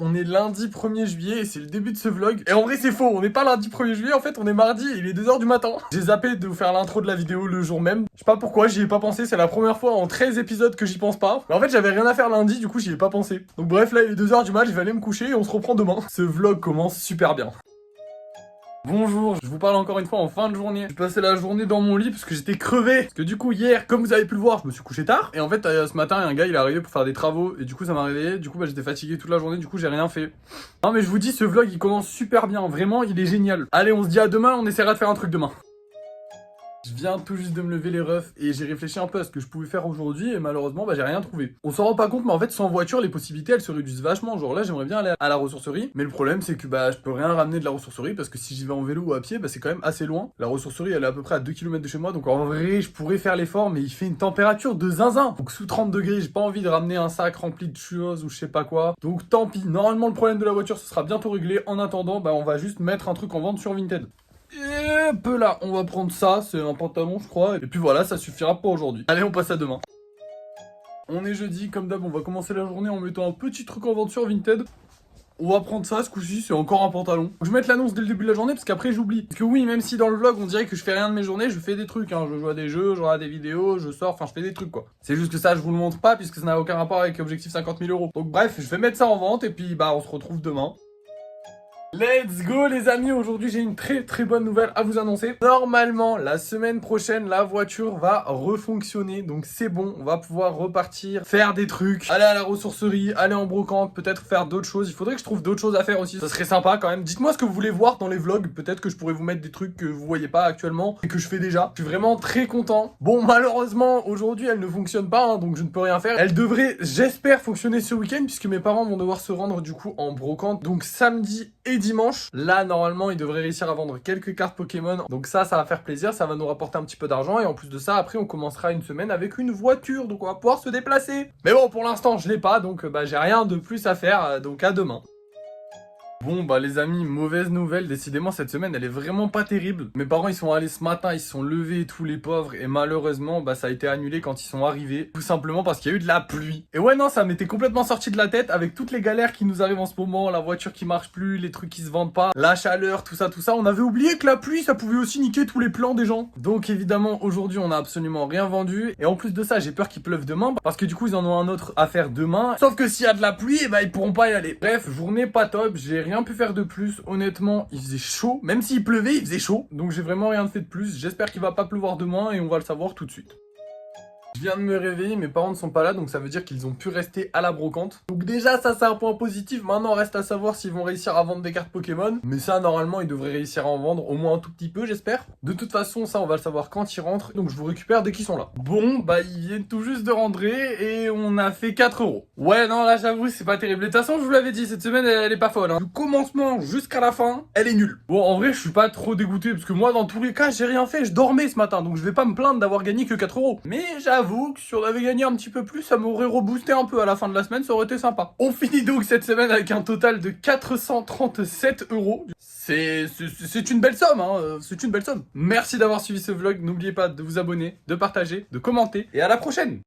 On est lundi 1er juillet et c'est le début de ce vlog. Et en vrai c'est faux, on n'est pas lundi 1er juillet, en fait on est mardi et il est 2h du matin. J'ai zappé de vous faire l'intro de la vidéo le jour même. Je sais pas pourquoi, j'y ai pas pensé, c'est la première fois en 13 épisodes que j'y pense pas. Mais en fait j'avais rien à faire lundi, du coup j'y ai pas pensé. Donc bref, là il est 2h du mat, je vais aller me coucher et on se reprend demain. Ce vlog commence super bien. Bonjour, je vous parle encore une fois en fin de journée. J'ai passé la journée dans mon lit parce que j'étais crevé. Parce que du coup hier, comme vous avez pu le voir, je me suis couché tard. Et en fait ce matin, un gars il est arrivé pour faire des travaux. Et du coup ça m'a réveillé, du coup j'étais fatigué toute la journée, du coup j'ai rien fait. Non mais je vous dis, ce vlog il commence super bien, vraiment il est génial. Allez, on se dit à demain, on essaiera de faire un truc demain. Je viens tout juste de me lever les refs et j'ai réfléchi un peu à ce que je pouvais faire aujourd'hui et malheureusement j'ai rien trouvé. On s'en rend pas compte mais en fait sans voiture les possibilités elles se réduisent vachement. Genre là j'aimerais bien aller à la ressourcerie mais le problème c'est que je peux rien ramener de la ressourcerie parce que si j'y vais en vélo ou à pied c'est quand même assez loin. La ressourcerie elle est à peu près à 2 km de chez moi donc en vrai je pourrais faire l'effort mais il fait une température de zinzin. Donc sous 30 degrés j'ai pas envie de ramener un sac rempli de choses ou je sais pas quoi. Donc tant pis, normalement le problème de la voiture ce sera bientôt réglé. En attendant on va juste mettre un truc en vente sur Vinted. Et peu là, on va prendre ça, c'est un pantalon je crois, et puis voilà, ça suffira pour aujourd'hui. Allez, on passe à demain. On est jeudi, comme d'hab, on va commencer la journée en mettant un petit truc en vente sur Vinted. On va prendre ça, ce coup-ci, c'est encore un pantalon. Je vais mettre l'annonce dès le début de la journée, parce qu'après j'oublie. Parce que oui, même si dans le vlog on dirait que je fais rien de mes journées, je fais des trucs, hein. Je joue à des jeux, je regarde des vidéos, je sors, enfin je fais des trucs quoi. C'est juste que ça, je vous le montre pas, puisque ça n'a aucun rapport avec Objectif 50 000 €. Donc bref, je vais mettre ça en vente, et puis on se retrouve demain. Let's go les amis, aujourd'hui j'ai une très bonne nouvelle à vous annoncer. Normalement la semaine prochaine la voiture va refonctionner, donc c'est bon, on va pouvoir repartir, faire des trucs, aller à la ressourcerie, aller en brocante, peut-être faire d'autres choses. Il faudrait que je trouve d'autres choses à faire aussi, ça serait sympa quand même. Dites-moi ce que vous voulez voir dans les vlogs, peut-être que je pourrais vous mettre des trucs que vous voyez pas actuellement et que je fais déjà. Je suis vraiment très content. Bon malheureusement aujourd'hui elle ne fonctionne pas, hein, donc je ne peux rien faire. Elle devrait, j'espère, fonctionner ce week-end puisque mes parents vont devoir se rendre du coup en brocante, donc samedi et dimanche. Là normalement il devrait réussir à vendre quelques cartes Pokémon, donc ça va faire plaisir, ça va nous rapporter un petit peu d'argent et en plus de ça après on commencera une semaine avec une voiture, donc on va pouvoir se déplacer. Mais bon pour l'instant je l'ai pas, donc j'ai rien de plus à faire, donc à demain. Bon les amis, mauvaise nouvelle, décidément cette semaine elle est vraiment pas terrible. Mes parents ils sont allés ce matin, ils se sont levés tous les pauvres et malheureusement ça a été annulé quand ils sont arrivés. Tout simplement parce qu'il y a eu de la pluie. Et ouais non, ça m'était complètement sorti de la tête avec toutes les galères qui nous arrivent en ce moment, la voiture qui marche plus, les trucs qui se vendent pas, la chaleur, tout ça. On avait oublié que la pluie ça pouvait aussi niquer tous les plans des gens. Donc évidemment aujourd'hui on a absolument rien vendu et en plus de ça j'ai peur qu'il pleuve demain parce que du coup ils en ont un autre à faire demain. Sauf que s'il y a de la pluie ils pourront pas y aller. Bref, journée pas top, j'ai rien pu faire de plus, honnêtement il faisait chaud, même s'il pleuvait il faisait chaud, donc j'ai vraiment rien fait de plus. J'espère qu'il va pas pleuvoir demain et on va le savoir tout de suite. Je viens de me réveiller, mes parents ne sont pas là, donc ça veut dire qu'ils ont pu rester à la brocante. Donc déjà ça c'est un point positif, maintenant reste à savoir s'ils vont réussir à vendre des cartes Pokémon. Mais ça normalement ils devraient réussir à en vendre au moins un tout petit peu j'espère. De toute façon ça on va le savoir quand ils rentrent, donc je vous récupère dès qu'ils sont là. Bon ils viennent tout juste de rentrer et on a fait 4 €. Ouais non là j'avoue c'est pas terrible. De toute façon je vous l'avais dit, cette semaine elle est pas folle hein. Du commencement jusqu'à la fin, elle est nulle. Bon en vrai je suis pas trop dégoûté parce que moi dans tous les cas j'ai rien fait, je dormais ce matin, donc je vais pas me plaindre d'avoir gagné que 4 €. Mais j'avoue que si on avait gagné un petit peu plus, ça m'aurait reboosté un peu à la fin de la semaine, ça aurait été sympa. On finit donc cette semaine avec un total de 437 €. C'est une belle somme, hein, c'est une belle somme. Merci d'avoir suivi ce vlog, n'oubliez pas de vous abonner, de partager, de commenter, et à la prochaine.